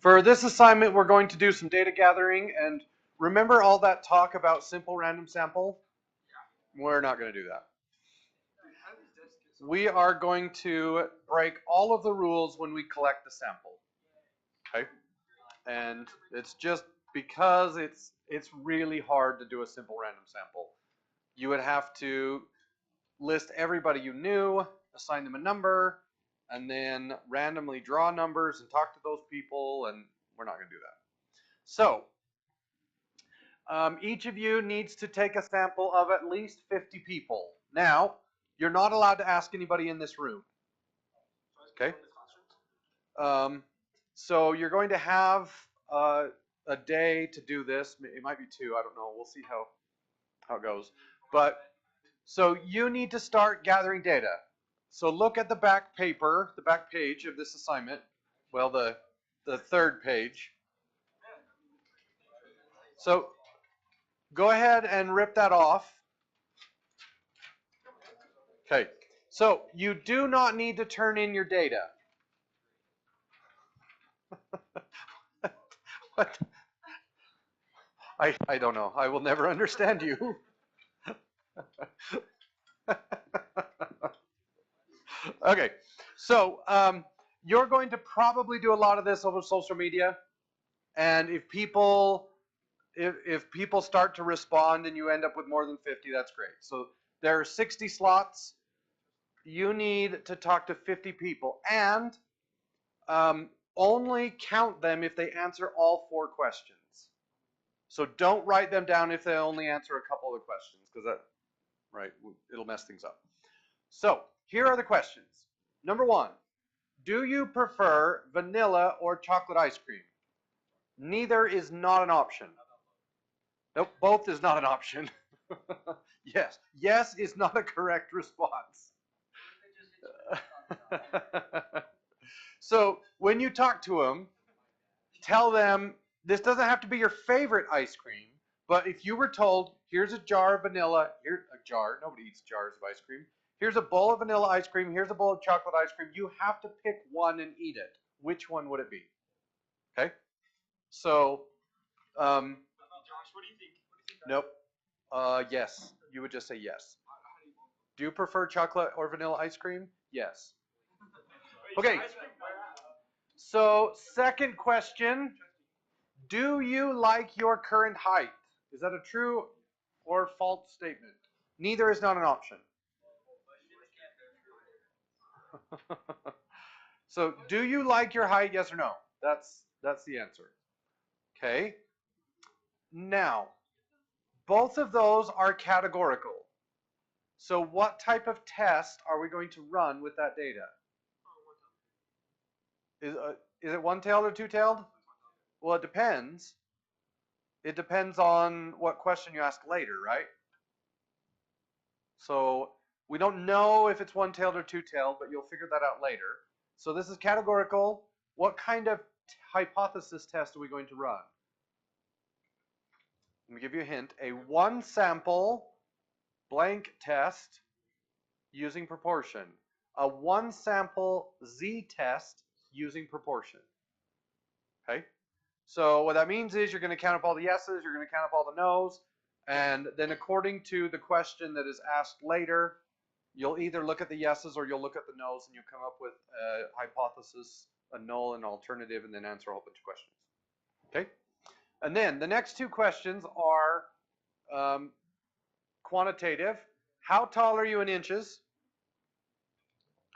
For this assignment, we're going to do some data gathering, and remember all that talk about simple random sample? We're not going to do that. We are going to break all of the rules when we collect the sample. Okay? And it's just because it's really hard to do a simple random sample. You would have to list everybody you knew, assign them a number, and then randomly draw numbers and talk to those people, and we're not going to do that. So, each of you needs to take a sample of at least 50 people. Now, you're not allowed to ask anybody in this room. Okay? So you're going to have a day to do this. It might be 2. I don't know. We'll see how it goes. But so you need to start gathering data. So look at the back paper, the back page of this assignment. Well, the third page. So go ahead and rip that off. Okay. So you do not need to turn in your data. What? I don't know. I will never understand you. Okay. So you're going to probably do a lot of this over social media, and if people start to respond and you end up with more than 50, that's great. So there are 60 slots. You need to talk to 50 people, and only count them if they answer all 4 questions. So don't write them down if they only answer a couple of the questions, because that, right, it'll mess things up. So here are the questions. Number 1, do you prefer vanilla or chocolate ice cream? Neither is not an option. Nope, both is not an option. Yes, yes is not a correct response. So when you talk to them, tell them this doesn't have to be your favorite ice cream, but if you were told, here's a jar of vanilla, here's a jar, nobody eats jars of ice cream, here's a bowl of vanilla ice cream, here's a bowl of chocolate ice cream, you have to pick one and eat it. Which one would it be? Okay? So, Josh, what do you think? Nope. Yes. You would just say yes. Do you prefer chocolate or vanilla ice cream? Yes. Okay. So, second question. Do you like your current height? Is that a true or false statement? Neither is not an option. So, do you like your height? Yes or no? That's the answer. Okay. Now, both of those are categorical. So what type of test are we going to run with that data? Is it one-tailed or two-tailed? Well, it depends. It depends on what question you ask later, right? So we don't know if it's one-tailed or two-tailed, but you'll figure that out later. So this is categorical. What kind of hypothesis test are we going to run? Let me give you a hint. A one-sample blank test using proportion. A one-sample z-test using proportion. Okay? So what that means is you're going to count up all the yeses, you're going to count up all the nos, and then according to the question that is asked later, you'll either look at the yeses or you'll look at the nos, and you'll come up with a hypothesis, a null, an alternative, and then answer a whole bunch of questions. Okay? And then the next 2 questions are quantitative. How tall are you in inches?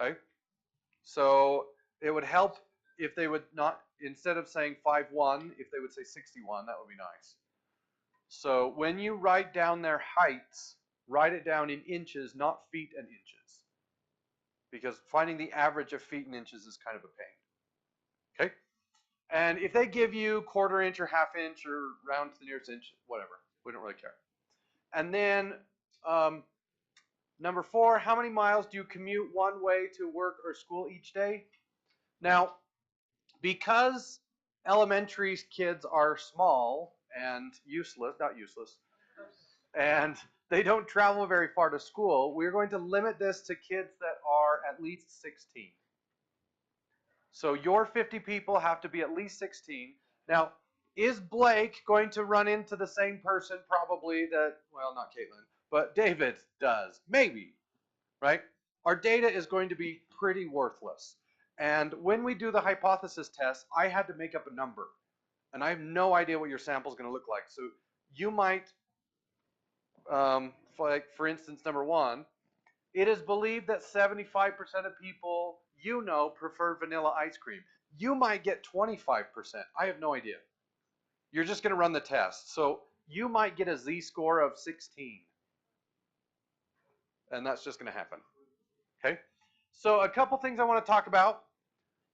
Okay? So it would help if they would not, instead of saying 5'1", if they would say 61, that would be nice. So when you write down their heights, write it down in inches, not feet and inches. Because finding the average of feet and inches is kind of a pain. Okay? And if they give you quarter inch or half inch or round to the nearest inch, whatever, we don't really care. And then number 4, how many miles do you commute one way to work or school each day? Now, because elementary kids are small and useless, not useless, and they don't travel very far to school, we're going to limit this to kids that are at least 16. So your 50 people have to be at least 16. Now, is Blake going to run into the same person probably that, well, not Caitlin, but David does? Maybe, right? Our data is going to be pretty worthless. And when we do the hypothesis test, I had to make up a number. And I have no idea what your sample is going to look like. So you might, for instance, number one, it is believed that 75% of people you know prefer vanilla ice cream. You might get 25%. I have no idea. You're just going to run the test. So you might get a z-score of 16. And that's just going to happen. Okay? So a couple things I want to talk about.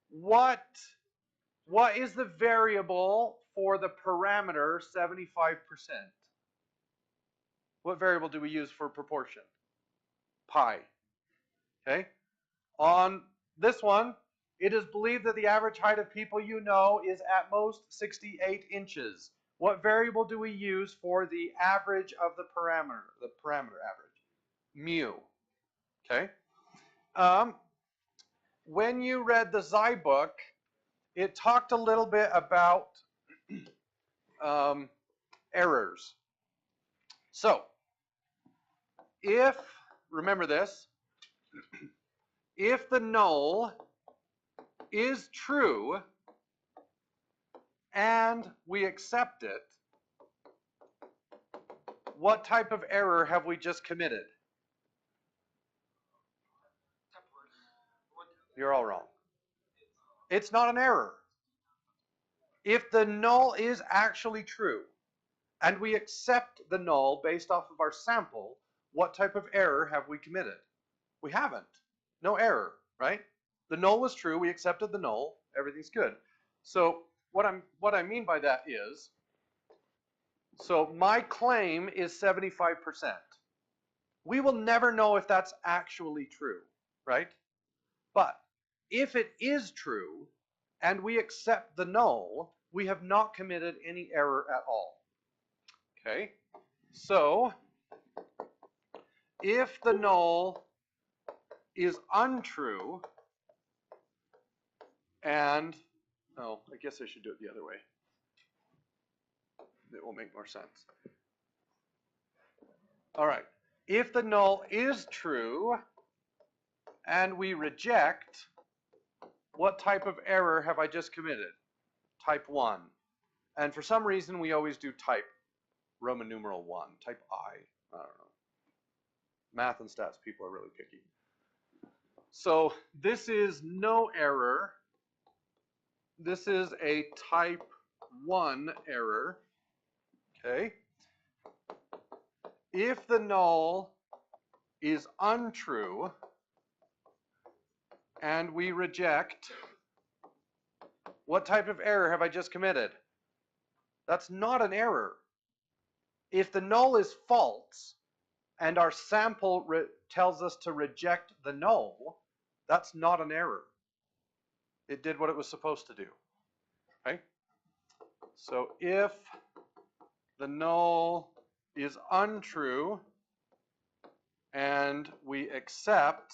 What is the variable for the parameter 75%? What variable do we use for proportion? Pi. Okay? On this one, it is believed that the average height of people you know is at most 68 inches. What variable do we use for the average of the parameter average? Mu. Okay? When you read the Zai book, it talked a little bit about errors. So, remember this, if the null is true and we accept it, what type of error have we just committed? You're all wrong. It's not an error. If the null is actually true and we accept the null based off of our sample, what type of error have we committed? We haven't. No error, right? The null was true, we accepted the null, everything's good. So what I mean by that is, so my claim is 75%. We will never know if that's actually true, right? But if it is true and we accept the null, we have not committed any error at all. Okay? So if the null is untrue and, oh, I guess I should do it the other way. It will make more sense. All right. If the null is true and we reject, what type of error have I just committed? Type 1. And for some reason, we always do type Roman numeral 1, type I don't know. Math and stats people are really picky. So this is no error. This is a type 1 error. Okay. If the null is untrue and we reject, what type of error have I just committed? That's not an error. If the null is false and our sample tells us to reject the null, that's not an error. It did what it was supposed to do. Okay? So if the null is untrue and we accept,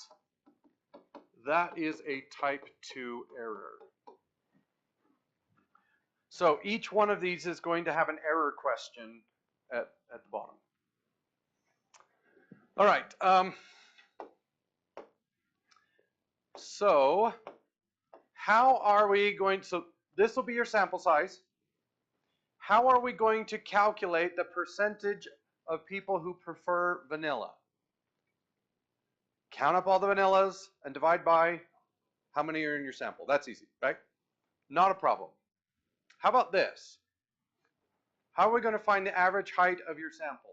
that is a type 2 error. So each one of these is going to have an error question at the bottom. All right. So how are we going, so this will be your sample size. How are we going to calculate the percentage of people who prefer vanilla? Count up all the vanillas and divide by how many are in your sample. That's easy, right? Not a problem. How about this? How are we going to find the average height of your sample?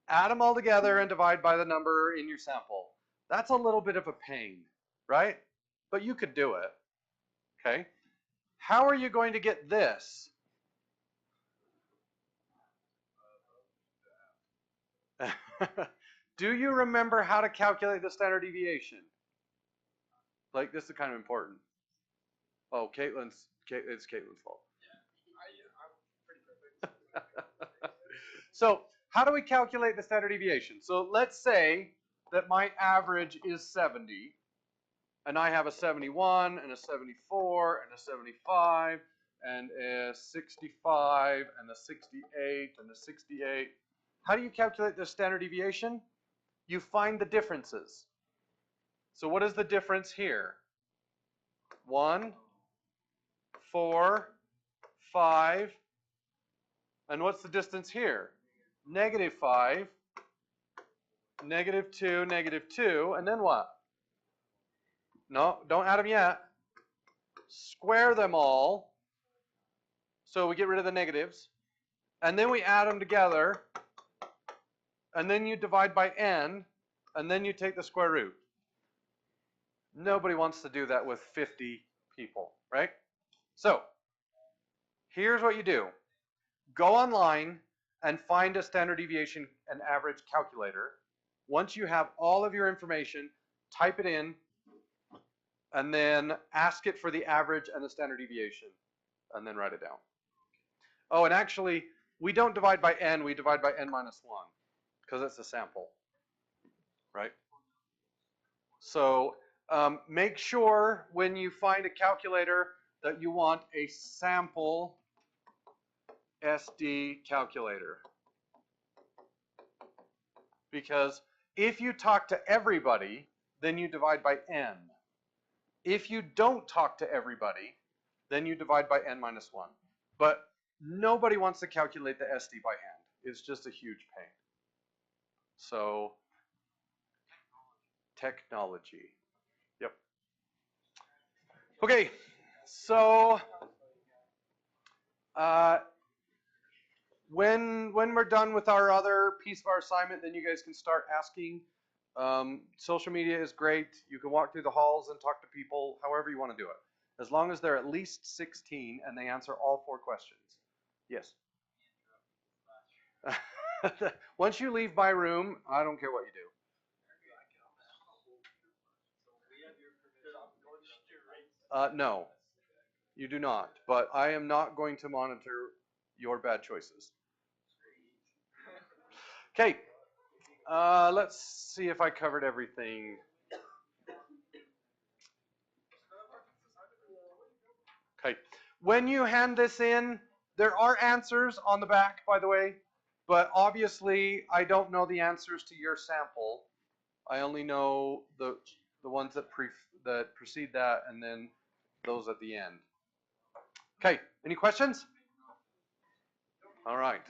Add them all together and divide by the number in your sample. That's a little bit of a pain, right? But you could do it, okay? How are you going to get this? Do you remember how to calculate the standard deviation? Like, this is kind of important. Oh, it's Caitlin's fault. I'm pretty perfect. So, how do we calculate the standard deviation? So, let's say that my average is 70 and I have a 71 and a 74 and a 75 and a 65 and a 68 and a 68. How do you calculate the standard deviation? You find the differences. So what is the difference here? 1, 4, 5, and what's the distance here? -5, -2, -2, and then what? No, don't add them yet. Square them all. So we get rid of the negatives. And then we add them together. And then you divide by n. And then you take the square root. Nobody wants to do that with 50 people, right? So, here's what you do. Go online and find a standard deviation and average calculator. Once you have all of your information, type it in, and then ask it for the average and the standard deviation, and then write it down. Oh, and actually, we don't divide by n, we divide by n minus 1, because it's a sample, right? So make sure when you find a calculator that you want a sample SD calculator. Because if you talk to everybody, then you divide by n. If you don't talk to everybody, then you divide by n minus 1. But nobody wants to calculate the SD by hand. It's just a huge pain. So, technology. Yep. Okay, so when we're done with our other piece of our assignment, then you guys can start asking. Social media is great. You can walk through the halls and talk to people however you want to do it. As long as they're at least 16 and they answer all 4 questions. Yes? Once you leave my room, I don't care what you do. No, you do not. But I am not going to monitor your bad choices. Okay. Let's see if I covered everything. Okay. When you hand this in, there are answers on the back, by the way, but obviously I don't know the answers to your sample. I only know the ones that precede that, and then those at the end. Okay. Any questions? All right.